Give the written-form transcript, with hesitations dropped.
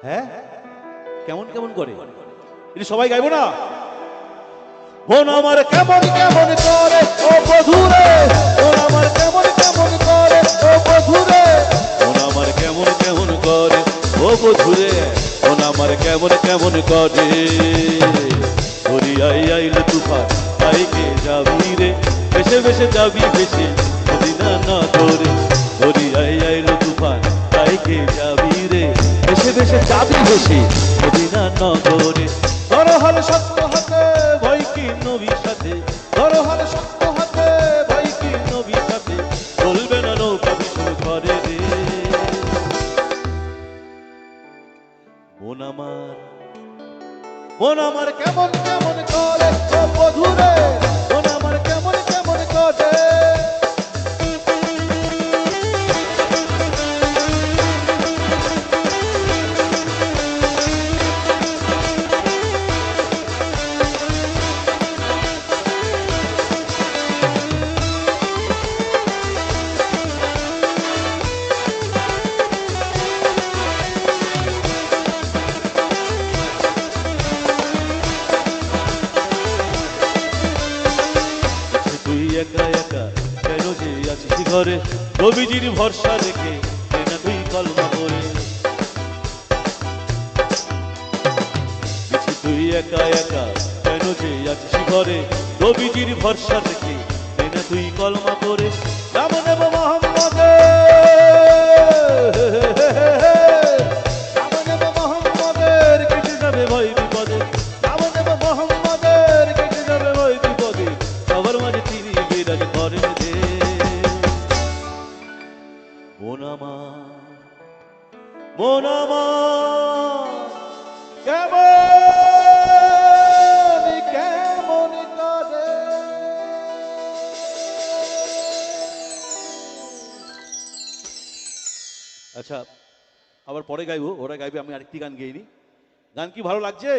হ্যাঁ কেমন কেমন করে এটা সবাই গাইবো না? মন আমার কেমন কেমন করে ও বধুরে, মন আমার কেমন কেমন করে ও বধুরে, মন আমার কেমন কেমন করে ও বধুরে, মন আমার কেমন কেমন করে। দরিয়ায় আইল তুফান আইকে যাবি রে, ভেসে ভেসে যাবি ভেসে মদিনা না করে। দরিয়ায় আইল তুফান আইকে যাবি রে, ভেসে ভেসে যাবি ভেসে মদিনা না করে। ধরহাল শক্ত হাতে ভয় কি নবীর সাথে, ধরহাল শক্ত হাতে ভয় কি নবীর সাথে, চলবে না নৌকা বিষ্ণু ঘরে রে। মন আমার, মন আমার কেমন কেমন করে ও বধুরে, মন আমার কেমন কেমন করে। একা একা কেন যে আছিস ঘরে, নবীজির ভরসা রেখে না তুই কলমা পড়ে। তুই একা একা কেন যে আছিস ঘরে, নবীজির ভরসা রেখে না তুই কলমা পড়ে। নাম নেব মোহাম্মদের, নাম নেব মোহাম্মদের, কেটে যাবে ভয় বিপদে। নাম নেব মোহাম্মদের, কেটে যাবে ভয় বিপদে, সবার মাঝে তিনি বিরাজ করেন যে। মন আমার, মন আমার কেমন কেমন করে। আচ্ছা আবার পরে গাইবো, ওরা গাইবে, আমি আরেকটি গান গেইনি। গান কি ভালো লাগছে?